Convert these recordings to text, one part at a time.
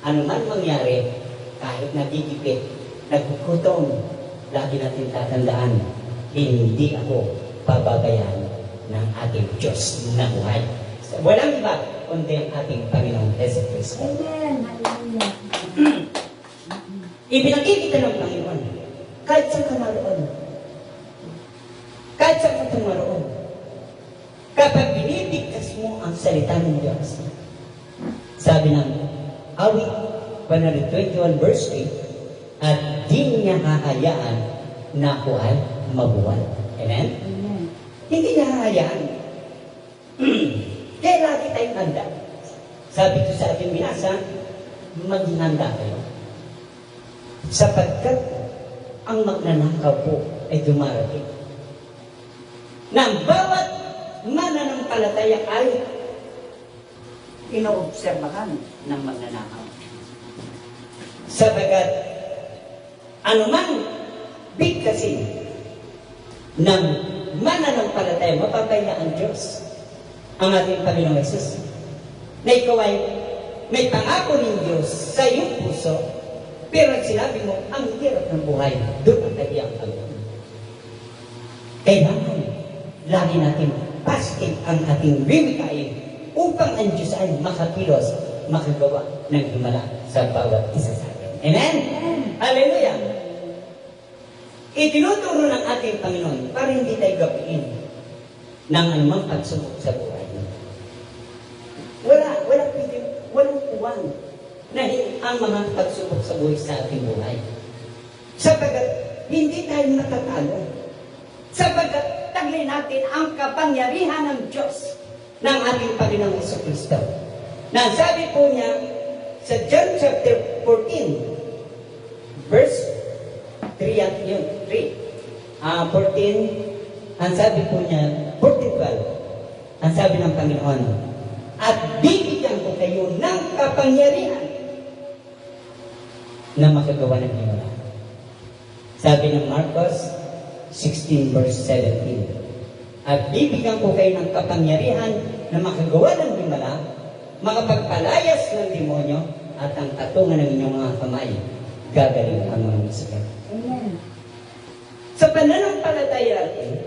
Ano man mangyari, kahit nagigipit, nagkukutom, lagi natin tatandaan, hindi ako pababayaan ng ating Diyos na buhay. Walang iba, kundi ang ating Panginoong Hesus Kristo. Amen. Hallelujah. Ipinakikita ng Panginoon, kahit saan ka naroon, kahit saan ka tumaroon, kapag binibigkas mo ang salita ng Diyos, sabi ng awit 121 verse 8, at di niya hahayaan na ako ay mabuwal. Amen? Amen. Hindi niya hahayaan. Kaya lagi tayong handa. Sabi ko sa ating binasa, maging handa kayo. Sapagkat ang magnanakaw po ay dumarating. Na ang bawat mananampalataya ay inoobserbahan ng magnanakaw. Sapagkat anumang bigkasin ng mananampalataya, mapapaya ang Diyos, ang ating Panginoong Hesus, na ikaw ay may pangako ng Diyos sa iyong puso, pero ang sinabi mo, ang hirap ng buhay, doon ang kaiyak ang Panginoon. Kailangan, lagi natin paskin ang ating bibikain upang ang Diyos ay makakilos, makagawa ng himala sa bawat isa sa atin. Amen? Hallelujah! Itinuturo ng ating Panginoon para hindi tayo gapiin ng anumang pagsubok sa buhay. Walang puwan na ang mga pagsubok sa buhay sa ating buhay. Sapagkat hindi tayo matatalo. Sapagkat taglay natin ang kapangyarihan ng Diyos ng ating Panginoong Jesucristo. Na sabi po niya sa John chapter 14, verse 3 at yun, 14, ang sabi po niya, 14:12, ang sabi ng Panginoon, at bibigyan ko kayo ng kapangyarihan na makagawa ng himala. Sabi ng Marcos 16 verse 17, at bibigyan ko kayo ng kapangyarihan na makagawa ng himala, makapagpalayas ng demonyo, at ang katungan ng inyong mga kamay, gagaling ang mga sakit. Amen. Sa pananampalataya natin,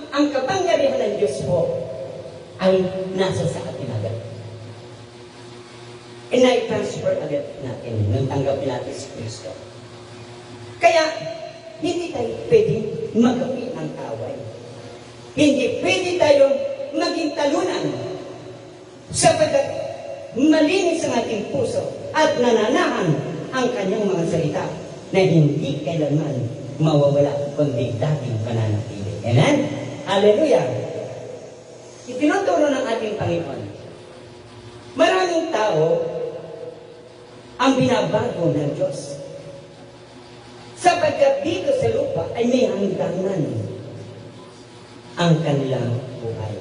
ang kapangyarihan ng Diyos po ay nasa sa atin agad. I-transfer agad natin nung tanggapin natin si Kristo. Kaya, hindi tayo pwedeng magawi ng away. Hindi pwede tayo maging talunan sapagkat malinis ang ating puso at nananahan ang kanyang mga salita na hindi kailanman mawawala kundi dating pananatili. Amen? Hallelujah! Itinuturo ng ating Panginoon. Maraming tao ang binabago ng Diyos. Sapagkat dito sa lupa ay may hangganan ang kanilang buhay.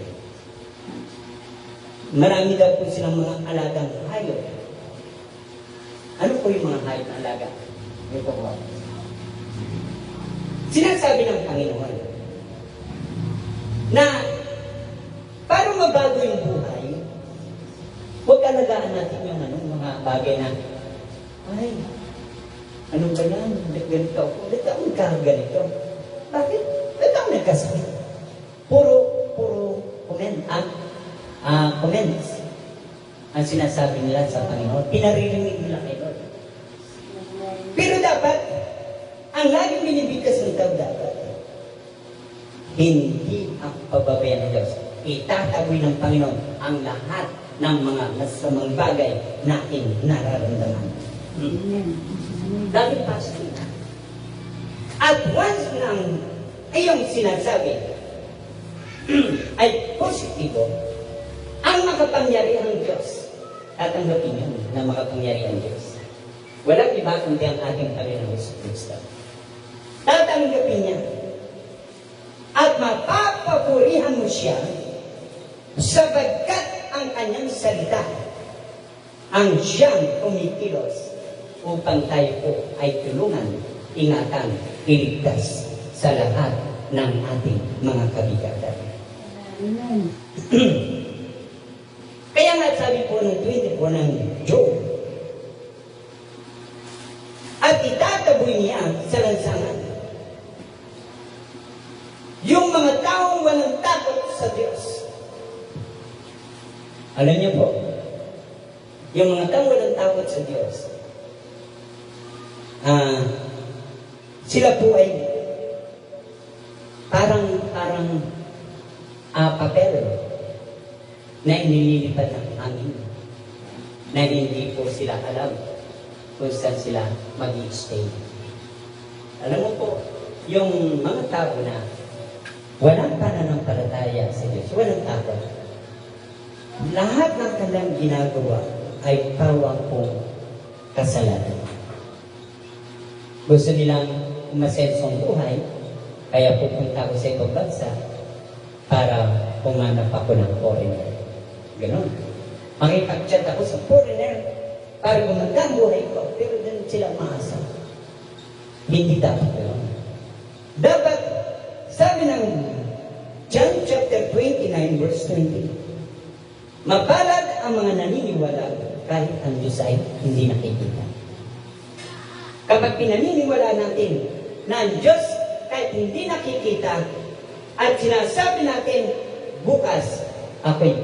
Marami daw po silang mga alagang hayop. Ano po yung mga hayop na alaga? Ito po. Sinasabi ng Panginoon na para mabago yung buhay, huwag alagaan natin yung mga bagay na, ay, ano ba yan? Ganito ako. Dito ako nagkaganito. Bakit? Dito ako nagkasakit. Puro comments ang sinasabi nila sa Panginoon. Pinaririnig nila kay Lord. Pero dapat, ang laging binibigkas ng tao dapat, hindi ang pababayan ng Diyos. Itataboy ng Panginoon ang lahat ng mga masamang bagay na ating nararamdaman. Dahil pastor na. At once nang iyong sinasabi ay positibo, ang makapangyarihang Diyos, tatanggapin yun na makapangyarihang Diyos. Walang iba kundi ang ating Panginoong Jesucristo. Tatanggapin niya at mapapapurihan mo siya sapagkat ang kanyang salita ang siyang kumikilos upang tayo po ay tulungan, ingatan, iligtas sa lahat ng ating mga kabigatan. Amen. Kaya nga sabi po ng 24 ng Job itataboy niya sa lansangan. Yung mga taong walang takot sa Diyos. Alam niyo po, yung mga taong walang takot sa Diyos, sila po ay parang papel na inililipad ng hangin, na hindi po sila alam kung saan sila mag-i-stay. Alam mo po, yung mga tao na walang pananampalataya sa Diyos, walang takot, lahat ng kanilang ginagawa ay pawang pong kasalanan. Gusto nilang umasensong buhay, kaya pupunta ako sa ibang bansa para pumanap ako ng foreigner. Ganon. Makipag-chat ako sa foreigner para gumanda ang buhay ko, pero doon sila maasa. Hindi dapat yun. Dapat, sabi ng John chapter 29 verse 20, mapalad ang mga naniniwala kahit ang Diyos ay hindi nakikita. Kapag pinaniniwala natin na ang Diyos kahit hindi nakikita at sinasabi natin, bukas ako'y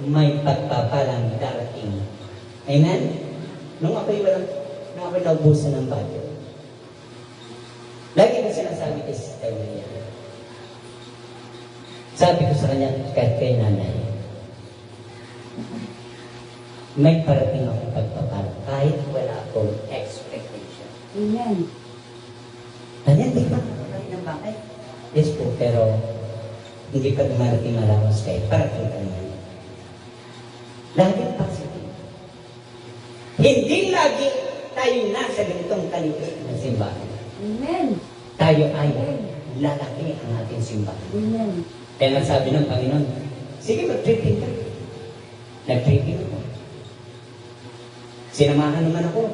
may pagpapalang darating. Amen? Nung ako'y naubusan ng bagyo, lagi ko sinasabi kay Sister Maria, sabi ko sa kanya, kahit kay nanay, may parating akong pagpapalang kahit wala akong expectation. Amen. Ganyan, di ba? Nakakalit ng bakay? Yes po, pero hindi pa dumarating malawas kayo. Parating ka naman. Laging positive. Hindi lagi tayo nasa ganitong kaliit na simbahan. Amen. Tayo ay lalaki ang ating simbahan. Amen. Kaya sabi ng Panginoon, sige, mag-tripping ka. Nag-tripping ako. Sinamahan naman ako.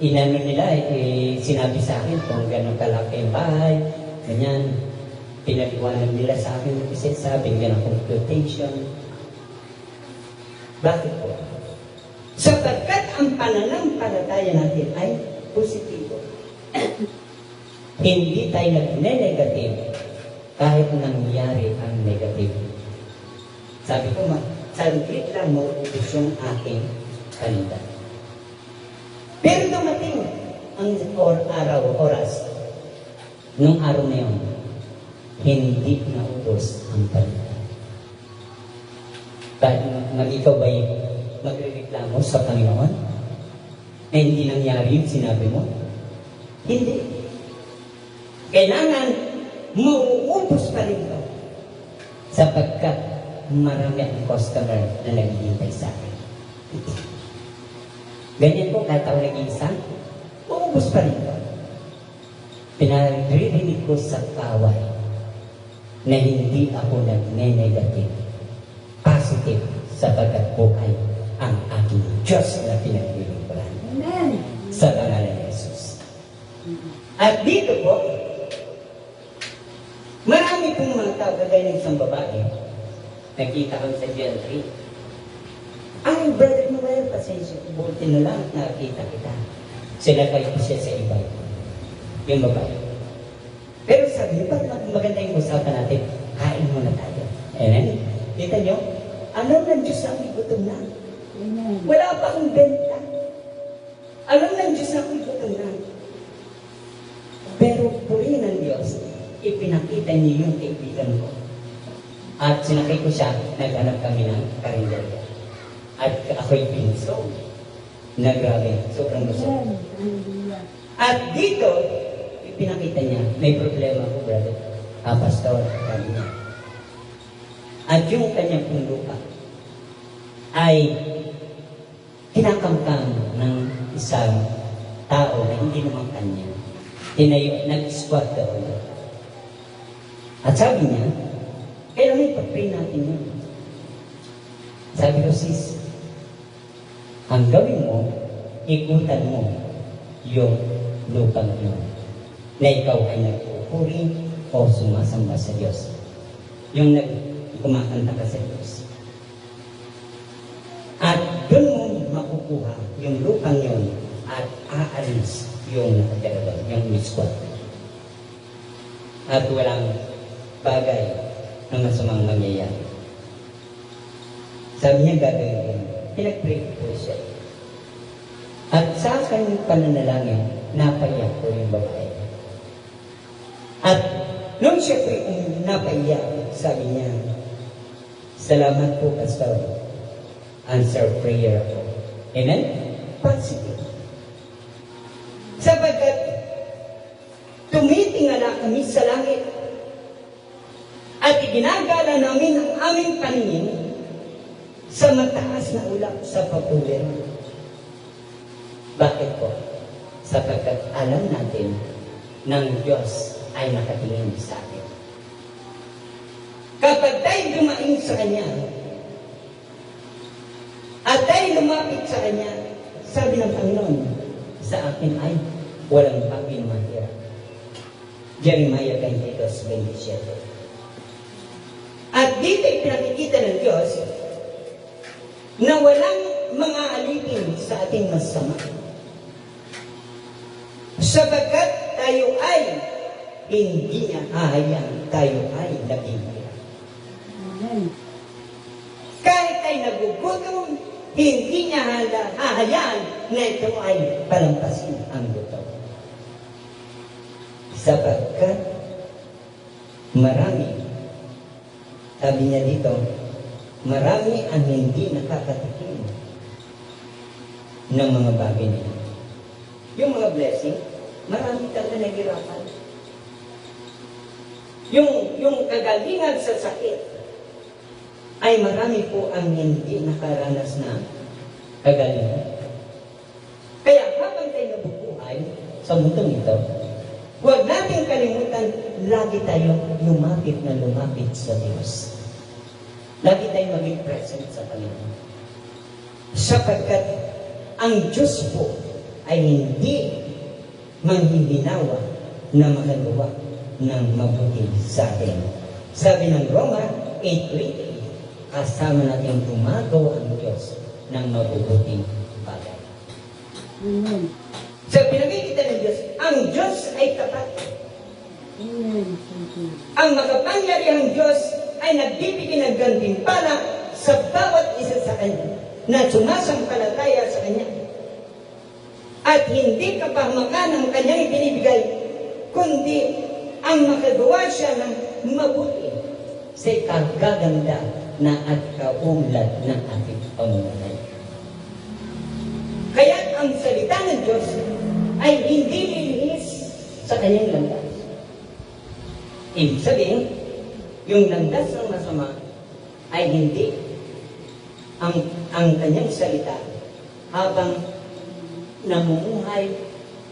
Inano nila, sinabi sa akin kung gano'ng kalaki yung bahay, ganyan. Pinaliwanag nila sa akin, kasi sabi, gano'ng computation. Bakit po? Sapagkat ang pananampalataya natin ay positibo. Hindi tayo nagne-negative kahit nangyari ang negative. Sabi ko, saglit lang maubos yung aking kalida. Pero dumating ang oras, nung araw na yun, hindi naubos ang kalida. Kahit ikaw ba'y magrereklamo sa Panginoon? Eh, hindi nangyari yung sinabi mo? Hindi. Kailangan mauubos pa rin ito. Sapagkat marami ang customer na naghihintay sa akin. Ganyan po, kahit ako nag-iisa, mauubos pa rin ito. Pinaririnig ko sa kaway na hindi ako nagne-negative. Positive sapagkat buhay ang aking Diyos na pinaglilingkuran. Amen. Sa pangalan ni Jesus. At dito po, marami pong mga tao, kagaya ng isang babae, nakita ko sa John 3. Ay, Brother Noel, pasensya, buti na lang, nakita kita. Sila kayo siya sa iba. Yung babae. Pero sabi niyo, maganda yung usapan natin, kain muna tayo. Amen? Kita niyo? Alam ng Diyos na ako'y gutom na. Amen. Wala pa akong benta. Alam ng Diyos na ako'y gutom na. Pero puri ng Diyos, ipinakita niyo yung kaibigan ko. At sinakay ko siya, naghanap kami ng karinderya. At ako'y pinsog. Na grabe, sobrang busog. Amen. Hallelujah. At dito, ipinakita niya, may problema ko, brother. Pastor, sabi niya. At yung kanyang pong lupa ay kinakamkam ng isang tao na hindi naman kanya. Tinayo, nag-squat doon. At sabi niya, kailangan ipag-pray natin yun. Sabi ko, sis, ang gawin mo, ikutan mo yung lupang yun na ikaw ay nagpupuri o sumasamba sa Diyos. Yung kumakanta ka sa Diyos. At doon mo makukuha yung lupang yun aalis yung nakatira doon, yung miskwat. At walang bagay na masamang mangyayari. Sabi niya gagawin. Pinag-pray po siya. At sa kanyang pananalangin, napaiyak po yung babae. At nung siya po napaiyak, sabi niya, salamat po, Pastor. Answer prayer po. Amen? Positive. Sapagkat tumitingala kami sa langit at iginagala namin ang aming paningin sa mataas na ulap sa papulir. Bakit po? Sapagkat alam natin ng Diyos ay nakatingin sa atin. Kapag tayo dumaing sa Kanya at tayo lumapit sa Kanya, sabi ng Panginoon, sa akin ay walang bagay mahirap. Jeremiah 22:27. At dito ay pinakikita ng Diyos na walang mga alipin sa ating masama. Sapagkat tayo ay hindi niya hahayaan, tayo ay naghihirap. Amen. Kahit ay nagugutom, hindi niya hahayaan na ito ay palampasin ang gutom. Sapagkat marami, sabi niya dito, marami ang hindi nakakatikim ng mga bagay nila. Yung mga blessing, marami talaga nahihirapan. Yung kagalingan sa sakit, ay marami po ang hindi nakaranas na kagalingan. Kaya habang tayo nabubuhay sa mundong ito, huwag natin kalimutan, lagi tayong lumapit na lumapit sa Diyos. Lagi tayong maging present sa Panginoon. Sapagkat ang Diyos po ay hindi manghihinawa na makagawa ng mabuti sa atin. Sabi ng Roma 8:20, kasama natin gumagawa ang Diyos ng mabubuting bagay. Amen. So pinakikita ng Diyos, ang Diyos ay tapat. Amen. Ang makapangyarihang Diyos ay nagbibigay ng gantimpala sa bawat isa sa Kanya na sumasampalataya sa Kanya. At hindi kapahamakan ang Kanyang ibinibigay, kundi ang makagawa siya ng mabuti sa ikagaganda na at kaunlad ng ating pamumuhay. Kaya ang salita ng Diyos ay hindi lilihis sa Kanyang landas. Ibig sabihin, yung landas ng masama ay hindi ang Kanyang salita habang namumuhay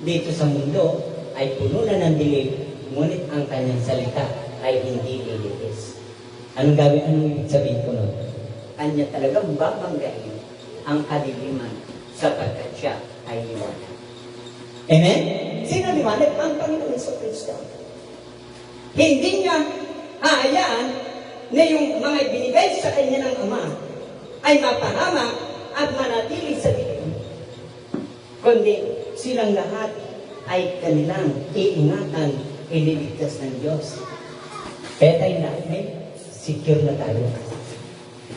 dito sa mundo ay puno na ng dilim, ngunit ang Kanyang salita ay hindi lilihis. Anong gawin? Anong ibig sabihin ko nun? Kanya talagang babanggain ang kadiliman sapagkat siya ay liwanag. Amen? Sino liwanag? Ang Panginoon sa Kristo. Hindi niya haayaan na yung mga ibinigay sa Kanya ng Ama ay mapahama at manatili sa dilim. Kundi silang lahat ay kanilang iingatan, ililigtas ng Diyos. Kaya tayo natin, secure na tayo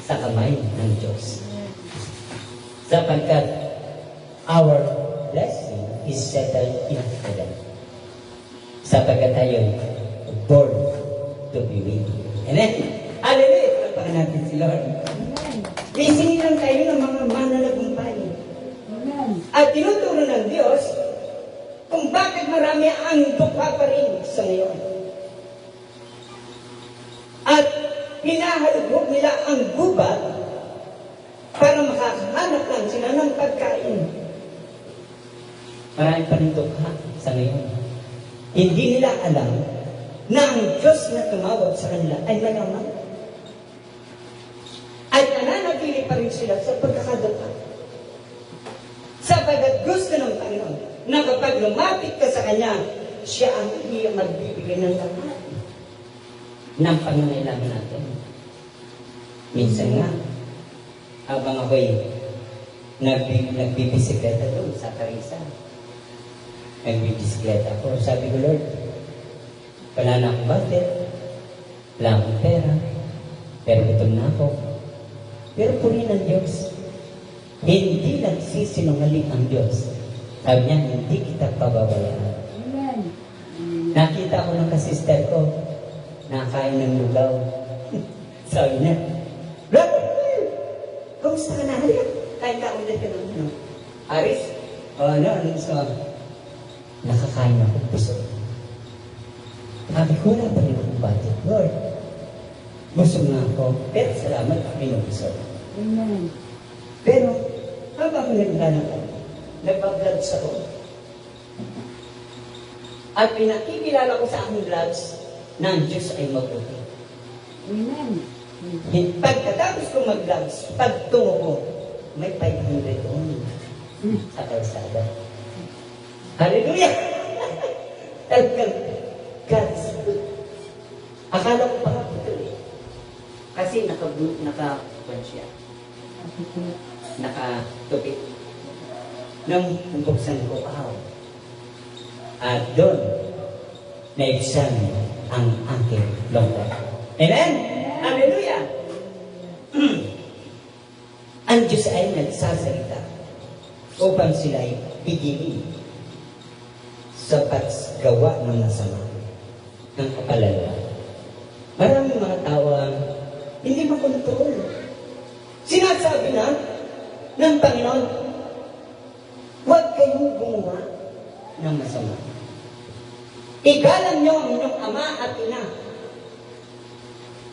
sa kamay ng Diyos. Sapagkat our blessing is settled in heaven. Sapagkat tayo born to be with you. Amen? Hallelujah! Pagpakan natin si Lord. Amen. Isingin lang tayo ng mga mananagumpay. Amen. At tinuturo ng Diyos kung bakit marami ang dukha pa rin sa ngayon. At hinahalugog nila ang gubat para makakahanap lang sila ng pagkain. Marami pa rin dukha sa ngayon. Hindi nila alam na ang Diyos na tumawag sa kanila ay mayaman. At nananatili pa rin sila sa pagkakadukha. Sapagkat gusto ng Panginoon na kapag lumapit ka sa Kanya, siya ang iyong magbibigay ng lahat ng pangangailangan natin. Minsan nga, habang ako'y nagbibisikleta doon sa Carissa, Nagbibisikleta ako. Sabi ko, Lord, wala na akong budget, wala akong pera, pero gutom na ako. Pero purihin ang Diyos. Hindi nagsisinungaling ang Diyos. Sabi niya, hindi kita pababayaan. Amen. Nakita ko ng kasister ko, nakain ng lugaw. Sabi niya, Brother, kamusta ka na? Halika, kain ka ulit ka ng ano. Aris, ano sa nakakain ako, busog. Sabi ko, wala pa rin akong budget, Lord. Busog na ako, pero salamat, binubusog. Amen. Pero, habang nagpa-vlogs ako, at pinakikilala ko sa aking vlogs na ang Diyos ay mabuti. Amen. Pagkatapos ko mag-vlogs, pagtungo ko, may 500 doon sa kalsada. Hallelujah! Talagang God's good. Akala ko pa ito eh. Kasi naka-kwan siya. Nakatupit. Nung buksan ko, at doon, na-examine ang aking lungkot. Amen? Hallelujah! Ang Diyos ay nagsasalita upang sila ay pigilin sa paggawa ng masama, ng kapalala. Maraming mga tao ang hindi makontrol. Sinasabi na ng Panginoon, huwag kayong gumawa ng masama. Igalang niyo ang inyong ama at ina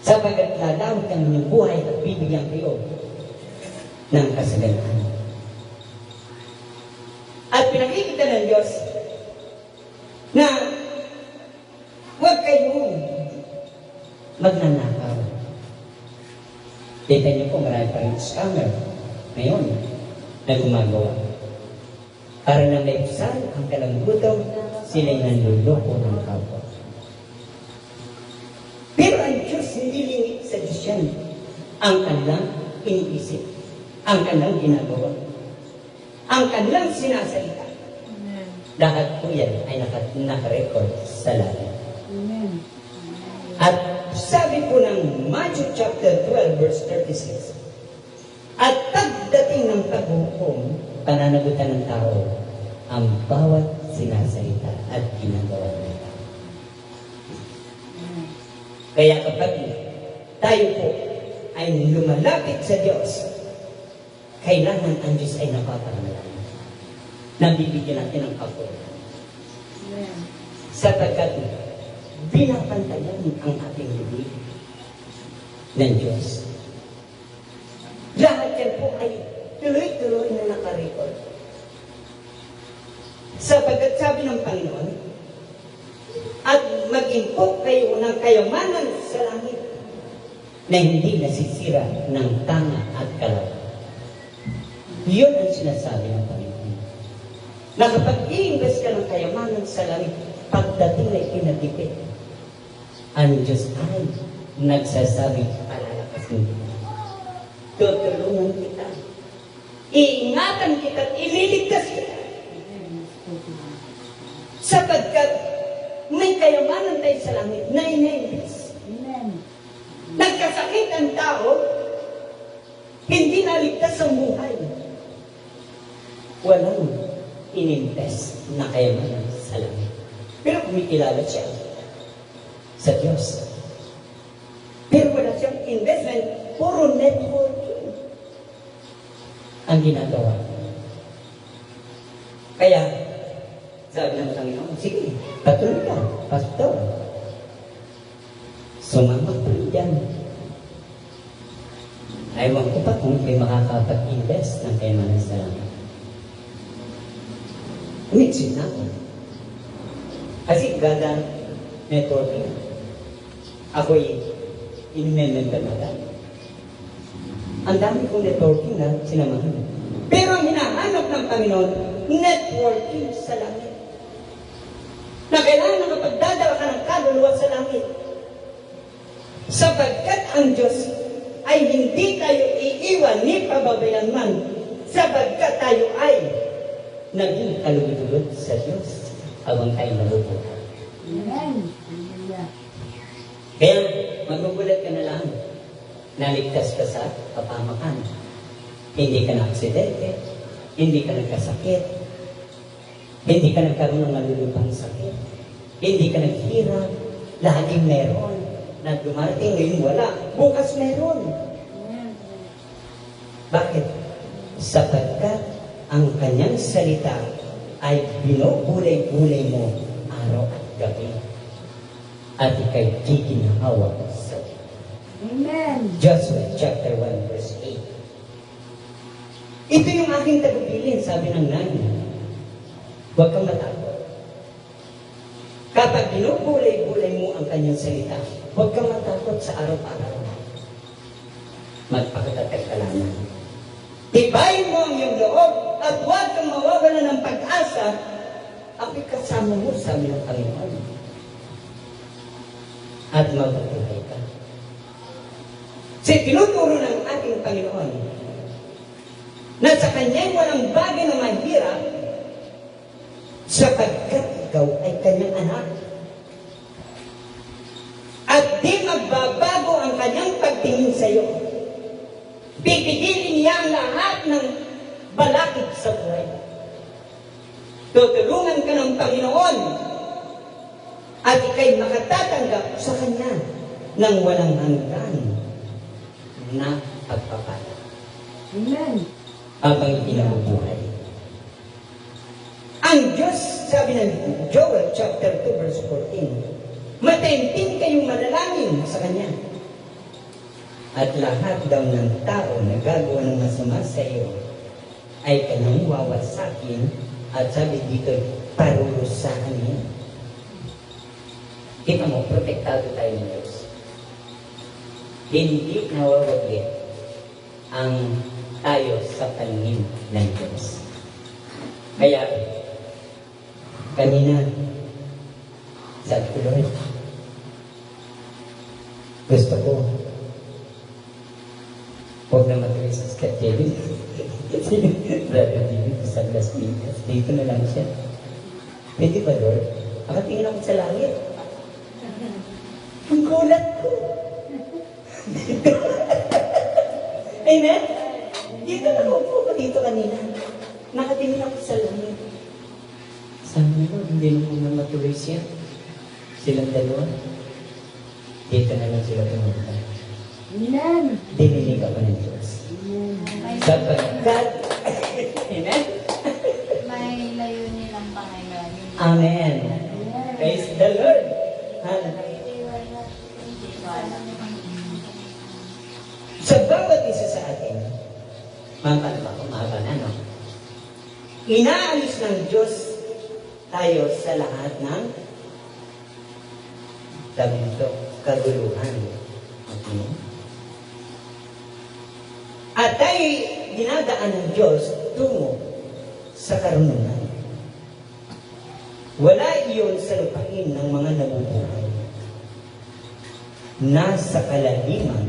sapagkat lalawit ang inyong buhay at bibigyan kayo ng kasalanan. At pinakikita ng Diyos na huwag kayong magnanakaw. Kita niyo po, marami pa rin scammer ngayon na gumagawa. Para na maipsal ang kalambutan, sila'y nanluloko ng kapwa. Pero ang Diyos hindi lingit sa Diyos yan. Ang kanilang iniisip, ang kanilang ginagawa, ang kanilang sinasalita. Amen. Lahat po yan ay nakarecord sa langit. Amen. At sabi po ng Matthew chapter 12 verse 36, at pagdating ng paghukom, pananagutan ng tao ang bawat sinasalita at ginagawa ng tao. Kaya kapag tayo po ay lumalapit sa Diyos, kailangan ang Diyos ay napapangalan. Nabibigyan natin ng kapwa. Amen. Sapagkat binapantayan ang ating bibig ng Diyos. Lahat yan po ay tuloy-tuloy na nakarecord. Sapagkat sabi ng Panginoon, at mag-impok kayo ng kayamanan sa langit na hindi nasisira ng tanga at kalaw. Yun ang sinasabi ng Panginoon. Na kapag i-invest ka ng kayamanan sa langit, pagdating na ipinatipid, ang Diyos ay nagsasabi, palalakasin kita. Tutulungan kita. Iingatan kita at ililigtas kita. Sapagkat may kayamanan tayo sa langit na ina-invest. Amen. Nagkasakit ang tao, hindi naligtas ang buhay. Walang ininvest na kayamanan sa langit. Pero kumikilala siya sa Diyos. Pero wala siyang investment, puro networking ang ginagawa. Kaya, sabi ng Panginoon, sige, patuloy ka, pastor. Sumama pa rin dyan. Aywan ko pa kung may makakapag-invest ng kayamanan sa langit. Umitsin na ako. Kasi gada networking. Ako'y in-member na tayo. Ang dami kong networking na sinamahan. Pero ang hinahanap ng Panginoon, networking sa langit. Na kailangan na kapagdadala ka ng kaluluwa sa langit. Sapagkat ang Diyos ay hindi tayo iiwan ni pababayan man. Sapagkat tayo ay naging kalugod sa Diyos. habang tayo nabubuhay. Amen. Hallelujah. Kaya magugulat ka na lang, naligtas ka sa kapamakan. Hindi ka na aksidente, hindi ka nagkasakit, hindi ka nagkaroon ng malulupang sakit, hindi ka naghirap, laging meron. Na dumarating ngayon wala, bukas meron. Amen. Bakit? Sapagkat ang kanyang salita ay binubulay-bulay mo araw at gabi. At ikay giginhawa sa Diyos. Amen. Joshua chapter 1 verse 8. Ito yung aking tagubilin, sabi ng nanay. Huwag kang matakot. Kapag binubulay-bulay mo ang kanyang salita, huwag kang matakot sa araw-araw. Magpakatatag ka lamang. Tibayin mo ang iyong loob at huwag kang mawawala ng pag-asa. Ako'y kasama mo, sabi ng Panginoon. At mabubuhay ka. Kasi tinuturo ng ating Panginoon na sa Kanya'y walang bagay na mahirap sapagkat ikaw ay Kanyang anak. At di magbabago ang Kanyang pagtingin sa iyo. Pipigilin niya ang lahat ng balakid sa buhay. Tutulungan ka ng Panginoon at ikay makatatanggap sa Kanya ng walang hanggan na pagpapala. Amen. Habang ikinabubuhay. Ang Diyos, sabi ng Joel chapter 2 verse 14, mataimtim kayong manalangin sa Kanya. At lahat daw ng tao na gagawa ng masama sa iyo ay Kanyang wawasakin at sabi dito, parurusahan niya. Kita mo, protektado tayo ng Diyos. Hindi nawawagli ang tayo sa paningin ng Diyos. Kaya, kanina, sabi ko, Lord, gusto ko, huwag na matuloy sa Scott David. Brother David, sa Las Vegas. Dito na lang siya. Pwede ba, Lord? Nakatingin ako sa langit. Ang gulat ko. Amen? Dito na ako dito kanina. Nakatingin ako sa langit. Sabi ko, hindi naman matuloy siya. Silang dalawa. Dito na lang sila pumunta. Amen. Dinilig ako ng Diyos. Sapagkat, amen? May layunin ang Panginoon. Amen. Praise the Lord. Sa bawat isa sa atin, mahaba na, no? Inaalis ng Diyos tayo sa lahat ng sabi nito, kaguluhan. Okay? At tayo dinadaan ng Diyos tungo sa karunungan. Wala iyon sa lupain ng mga nabubuhay. Nasa kalaliman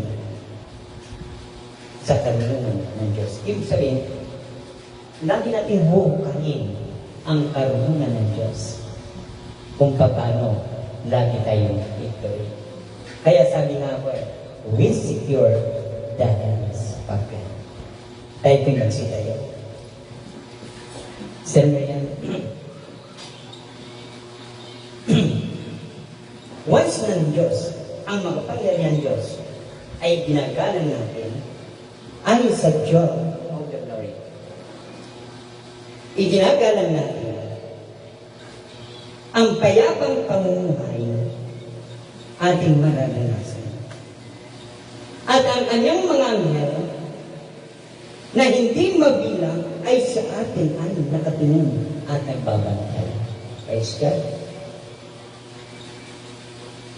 sa karunungan ng Diyos. Ibig sabihin, lagi natin buhukayin ang karunungan ng Diyos kung paano lagi tayong ituloy. Kaya sabi nga po, we secure the hands of God. Tayo po'y magsitayo. Sir Marian, once ng Diyos, ang makapangyarihan Diyos ay ginagalang natin ayon sa joy of the glory. Iginagalang natin ang payapang pamumuhay ating mararanasan. At ang anyang mga anghel na hindi mabilang ay sa atin ay nakatingin at nagbabantay. Praise God.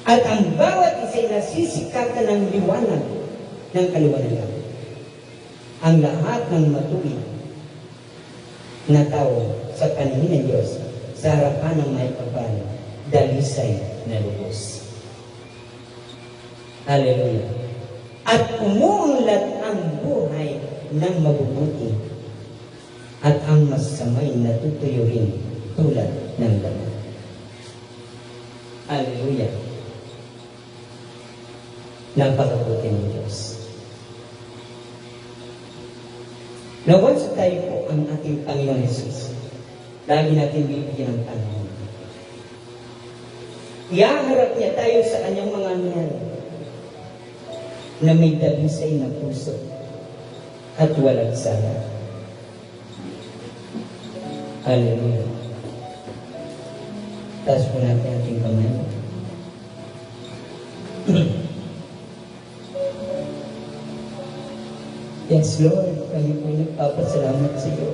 At ang bawat isa'y nasisikatan ng liwanag ng kaliwanagan. Ang lahat ng matuwid na tao sa paningin ng Diyos sa harapan ng may kapal, dalisay na lubos. Hallelujah. At umuunlad ang buhay ng mabubuti at ang masamay natutuyuhin tulad ng laman. Hallelujah. Napakabuti ng Diyos. Nawag sa tayo po ang ating Panginoon Jesus. Lagi natin bibigyan ng panahon. Iaharap niya tayo sa kanyang mga anghel na may dalisay na puso at walang sala. Hallelujah. Taas po natin ating kamay. Yes, Lord, kami po nagpapasalamat sa iyo.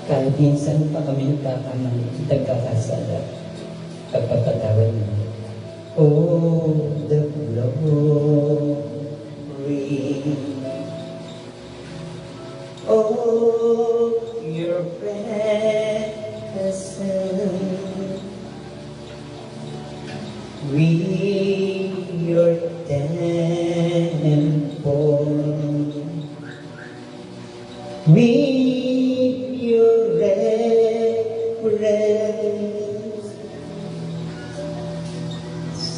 Kahit minsan pa kami nagkakamali, nagkakasala, pagpapatawad mo. Oh, the glory. Oh, your presence. We, your temple. We, your reverence.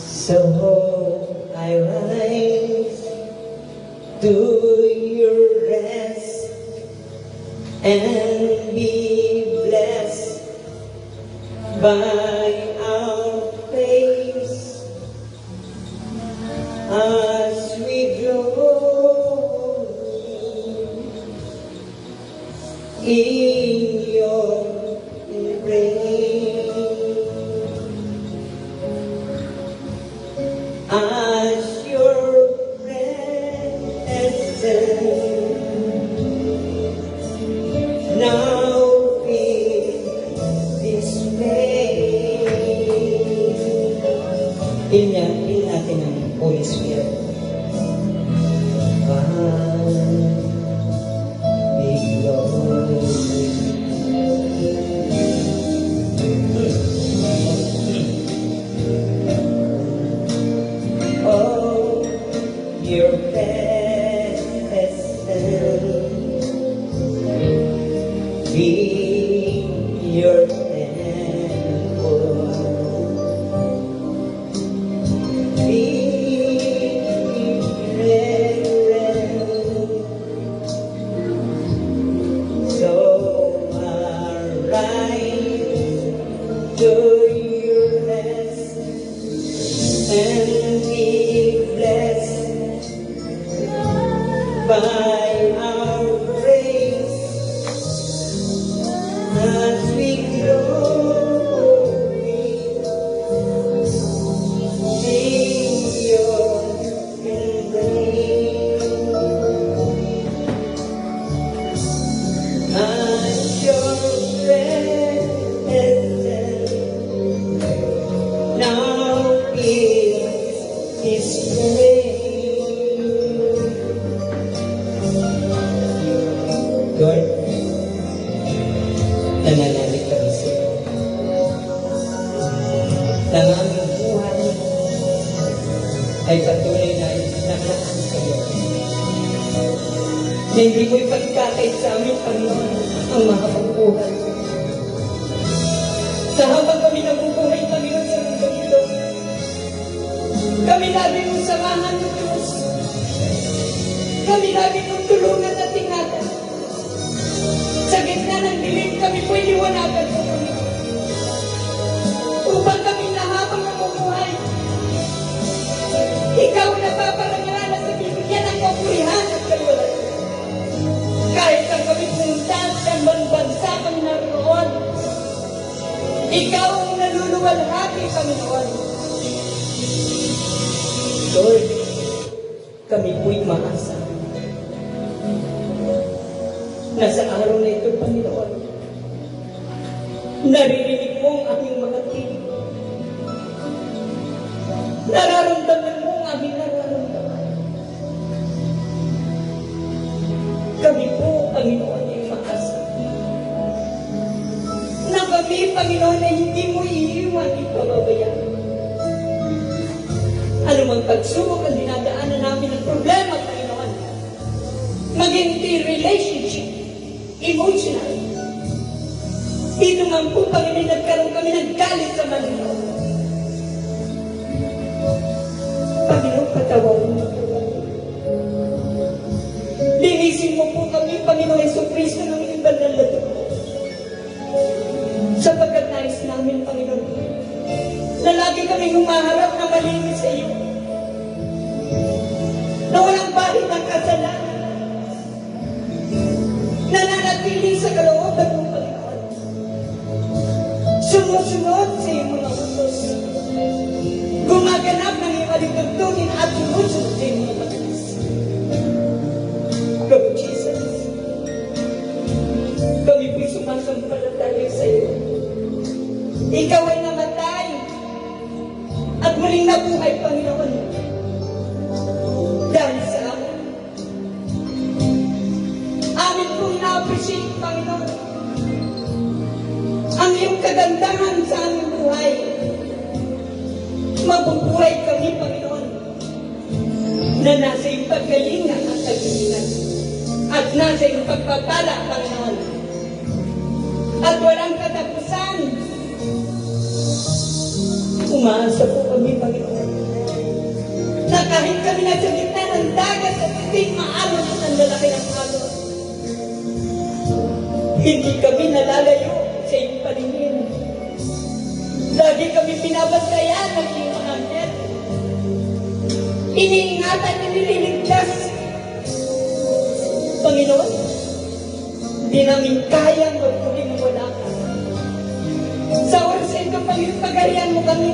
So I rise to your rest and be blessed by our faith as we glory in your embrace. As your presence now is displayed. Inyakin natin ang Holy Spirit. Be glory. Oh, your presence be your temple. Be reverent. So arise to your rest and be blessed by our grace as we glory in your embrace. As your presence now is displayed. Lord, nananalig kami sa iyo. Ang aming buhay ay patuloy na nakalaan sa iyo. Na hindi mo ipagkakait sa amin, Panginoon, ang mahabang buhay. Sa habang kami nabubuhay, Panginoon, sa mundo ito, kami lagi mong samahan ng Diyos. Kami lagi mong tulungan at ingatan. Sa gitna ng dilim, kami po'y liwanagan mo, Panginoon. Upang kami na habang namumuhay, ikaw na paparangalan sa bibigyan ng kapurihan at kaliwanagan. Kahit ang kami punta sa bansa kami naroon, ikaw ang naluluwalhati, Panginoon. Lord, kami po'y maasa na sa araw na ito, Panginoon, naririnig mo ang aming mga tinig. Nararamdaman mo ang aming nararamdaman. Kami po, Panginoon, ay maasa na kami, Panginoon, ay hindi mo iiwan, ipababayaan. Ano mang pagsubok ang dinadaanan namin ng problema, Panginoon, maging relationship, emotional. Dito man po, Panginoon, nagkaroon kami ng galit sa Panginoon. patawarin mo po kami. Linisin mo po kami, Panginoong Jesucristo, ng iyong banal na dugo. Sapagkat nais namin, Panginoon, na lagi kami humaharap na malinis sa iyo. Na walang bahid ng kasalanan. Nananatili sa kalooban mo, Panginoon. Sumusunod sa iyong mga utos. Gumaganap ng iyong aligtugtugin at sumusunod sa iyong mga batas. Lord Jesus, kami po'y sumasampalataya sa iyo. Ikaw ay namatay at muling nabuhay, Panginoon. Dahil sa amin. Amin pong ina-appreciate, Panginoon, ang iyong kagandahan sa aming buhay. Mabubuhay kami, Panginoon, na nasa iyong paggalingan at kagilingan at nasa iyong pagpapala, Panginoon. At walang katapusan. Umaasa po kami, Panginoon, na kahit kami nasa gitna ng dagat at hindi maalon at ang lalaki ng alon, hindi kami nalalayo sa iyong paningin. Lagi kami pinabantayan ng iyong mga anghel. Iniingatan at nililigtas. Panginoon, hindi namin kayang magpuling wala ka. Sa oras ito, Panginoon, pagarihan mo kami.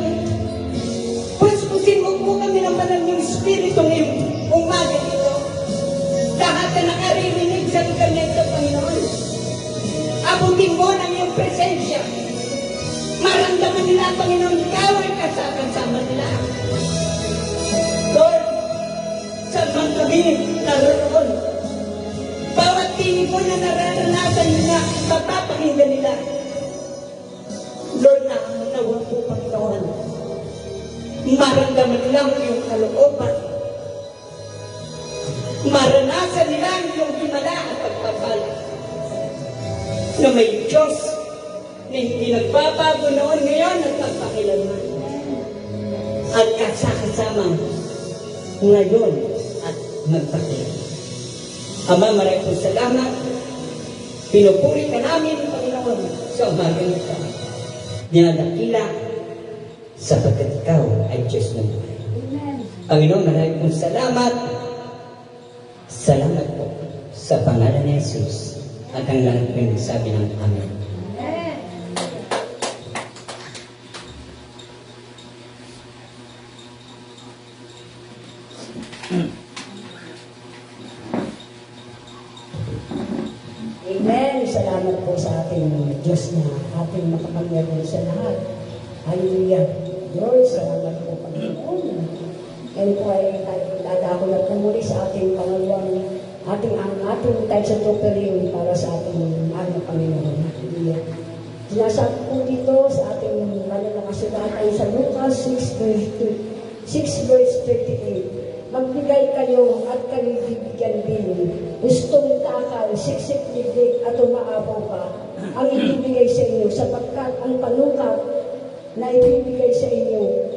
Puspusin mo po kami ng banal ng Espiritu ngayong umaga ito. Lahat na nakaririnig sa lugar na ito, Panginoon, abutin mo ng iyong presensya. Maramdaman nila, Panginoon, ikaw ay kasama nila. Lord, saan man kami naroon, bawat tinig mo na nararanasan nila, mapapakinggan nila. Lord, nawa po, Panginoon, maramdaman nila ang iyong kalooban. Maranasan nila ang iyong himala at pagpapala. Na may Diyos na hindi nagbabago noon, ngayon at magpakilanman. At kasama ngayon at magpakilanman. Ama, maraming po salamat. Pinupuri ka namin, Panginoon, sa umaga nito. Dinadakila sapagkat ikaw ay Diyos ng buhay. Amen. Panginoon, maraming po salamat. Salamat po sa pangalan ni Jesus. At ang lahat po yung sabi ng Amen. Amen. Amen. Salamat po sa ating Diyos na ating makapangyarihan sa lahat. Hallelujah. Lord, salamat po, Panginoon. Ngayon po ay dadako na po muli sa ating pangalawang ating tayo sa tuperium para sa ating mahal na Panginoon. Hallelujah. Sinasabi po dito sa ating banal na kasulat ay sa Lucas 6 verse 38. Magbigay kayo at kayo bibigyan din. Gustong takal, siksik libig at umaapaw pa ang ibibigay sa inyo sapagkat ang panukat na ibibigay sa inyo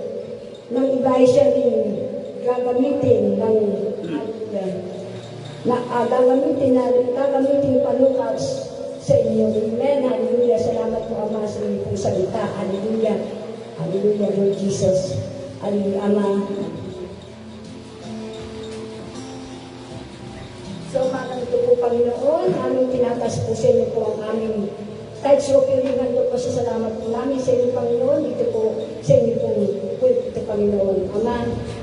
ng iba ay siya rin gagamitin ng gagamitin panukat sa inyo. Amen. Hallelujah. Salamat po, Ama, sa inyo pong salita. Hallelujah. Hallelujah, Lord Jesus. Hallelujah, Ama. So, umagang ito po, Panginoon, aming tinatas po sa inyo po ang aming kahit sa opinion po po sa salamat po namin sa inyo, Panginoon, dito po sa inyo pong ito, Panginoon.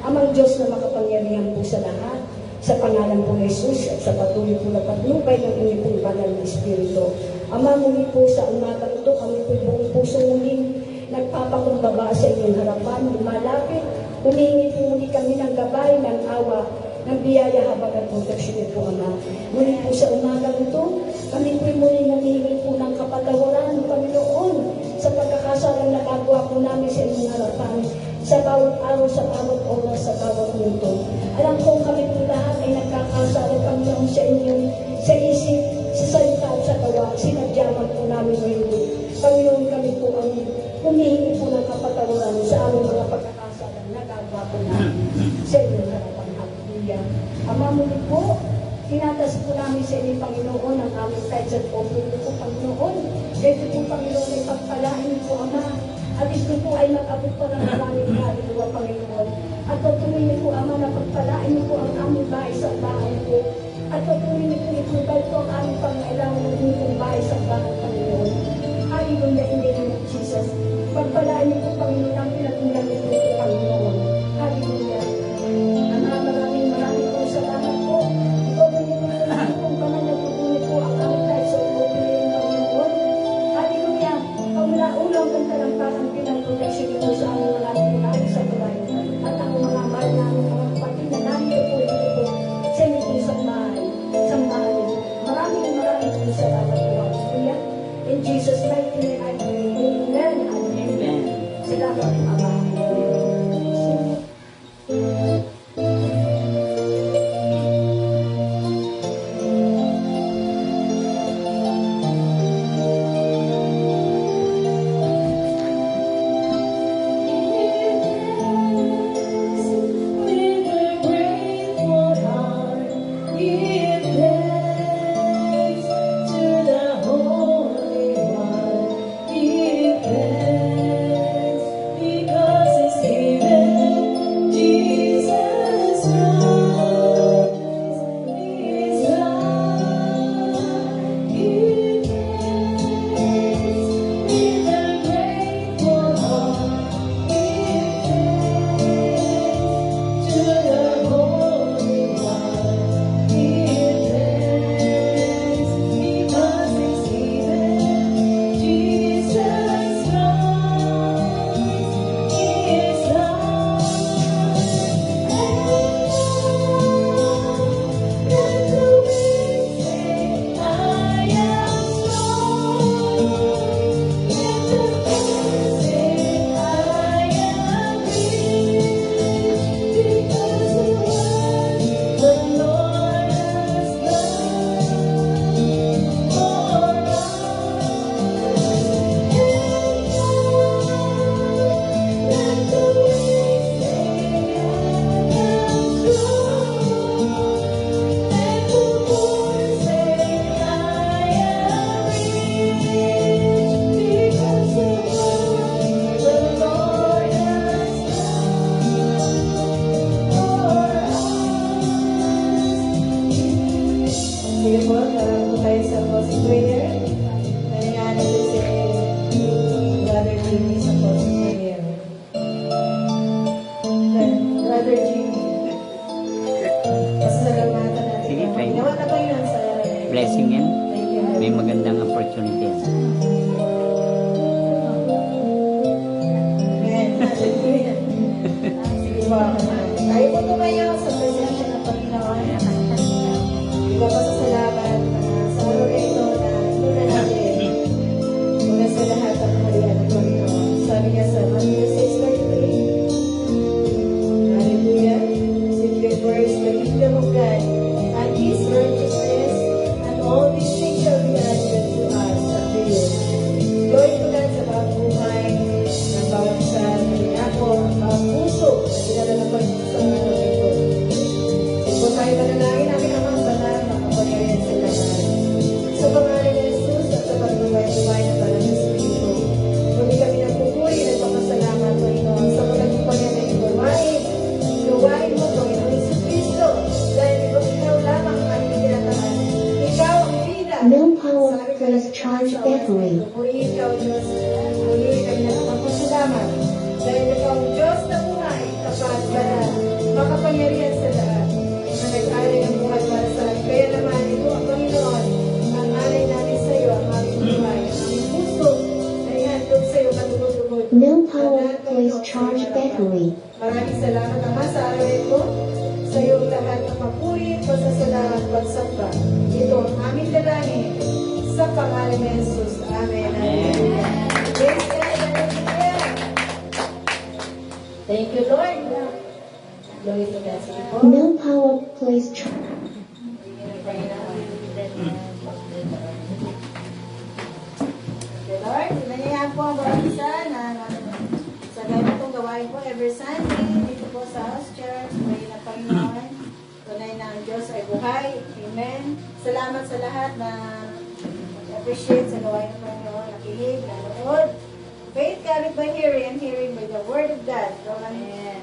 Amang Diyos na makapangyarihan po sa lahat, sa pangalan po ni Jesus at sa patuloy po na paglubay ng inyong pong banal na Espiritu. Ama, muli po sa umagang ito, kami po buong puso muling nagpapakumbaba sa inyong harapan, lumalapit, humingi po muli kami ng gabay, ng awa, ng biyaya habang at proteksyon po, Ama. Muli po sa umagang ito, kami po muli nangihingi po ng kapatawaran, Panginoon, sa pagkakasalang nagagawa po namin sa inyong harapan, sa bawat araw, sa bawat oras, sa bawat minuto. Alam ko kami po lahat ay nagkakasala, Panginoon, sa inyong, sa isip, sa salita at sa gawa, sinadyaman po namin ngayon. Panginoon, kami po ang humihingi po ng kapatawaran sa aming mga pagkakasalang nagagawa po namin sa inyong harapan. namin sa inyo, Panginoon, ang aming tithes at offering niyo po, Panginoon. Ganito po, Panginoon, ay pagpalain niyo po, Ama. At ito po ay mag-abot po ng maraming kaluluwa, Panginoon. At patuloy niyo po, Ama, na pagpalain niyo po ang aming bahay sa bahay po. At patuloy niyo po itubal po ang aming pangailangan ng inyong bahay sa bahay, Panginoon. Hallelujah, in the name of Jesus. Pagpalain niyo po, Panginoon, ang pinatulan niyo po, Panginoon. Hallelujah. Maraming po salamat po. Ikaw ba niyo po kung paman nagpupunit po ang aming tayo sa pagpupunit, Panginoon. Hallelujah. Ang ulang ng talampakan pinag-protection niyo po sa aming mga pinag sa tulay. At ang mga mahal namin, mga kapatid na namin po ito po sa inyo po sa bahay. Maraming po salamat po. Hallelujah. In Jesus' mighty name, I pray. Amen. Amen. Salamat, Ama. Blessing yan. May magandang opportunity. Tayo po tumayo sa presensya ng Panginoon. Ipapasalamat sa araw na ito na tunan natin mula sa lahat ng halian ng Panginoon. Sabi niya sa Matthew 6:33, hallelujah, simply words, the kingdom of God and His righteousness, and all these things shall be added to us unto you. Glory to God sa bawat buhay ng bawat isa ng ako, bawat puso na dinala ng Panginoon sa araw na ito. Kung tayo manalangin namin ang banal, makapangyarihan sa lahat. Sa pangalan ni Jesus at sa pagbubuhay ng Banal na Espiritu, muli kami nagpupuri at nagpapasalamat, Panginoon, sa pagkakipangyarihan ng gawain mo, Panginoon Jesus Cristo, dahil ikaw lamang ang aming tinatahan. Ikaw ang bida. No power plus charge battery. Purihin ikaw, Diyos. Muli kami nagpapasalamat, dahil ikaw ang Diyos na buhay, tapat, banal, makapangyarihan sa lahat, na nag-alay ng buhay para sa akin. Kaya naman, ito ang Panginoon, ang alay namin sa iyo, ang aming buhay, ang aming puso, na ihandog sa iyo katugod-tugod. No power plus charge battery. Maraming salamat, Ama, sa araw na ito. Sa iyong lahat ng papuri, pasasalamat, pagsamba. Ito ang aming dalangin sa pangalan ni Jesus. Amen. Amen. Praise God. Hallelujah. Thank you, Lord. Glory to God. Sige po. No power plus charge. Okay, Lord, sinanyayahan po ang bawat isa na sa ganyan itong gawain po every Sunday dito po sa house church. Ngayon ang Panginoon, tunay na ang Diyos Diyos ay buhay. Amen. Salamat sa lahat na appreciate sa gawain ng Panginoon, nakinig, nanonood. Faith carried by hearing, and hearing by the Word of God.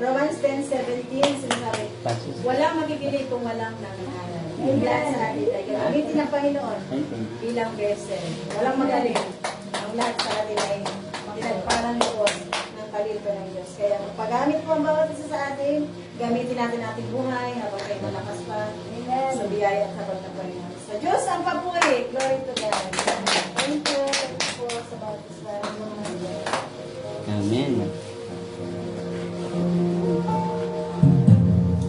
Romans 10:17, sinasabi, walang mabibili kung walang nangangaral. Ang lahat sa atin ay gagamitin ng Panginoon bilang vessel. Walang magaling. Ang lahat sa atin ay pinagparang loob ng kalito ng Diyos. Kaya paggamit po ang bawat isa sa atin, gamitin natin ating buhay habang kayo malakas pa sa biyaya at habang ng Panginoon. Sa Diyos ang papuri. Glory to God. Thank you po sa bawat isa. Amen.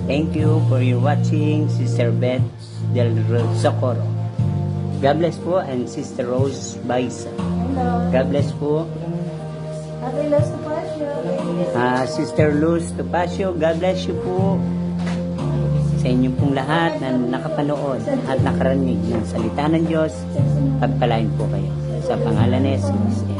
Thank you for your watching, Sister Beth del Socorro. God bless po, and Sister Rose Baisa. Hello. God bless po. Ate Los Topacio. Sister Luz Topacio, God bless you po sa inyo pong lahat na nakapanood at nakarinig ng salita ng Diyos. Pagpalain po kayo sa pangalan ni Jesus.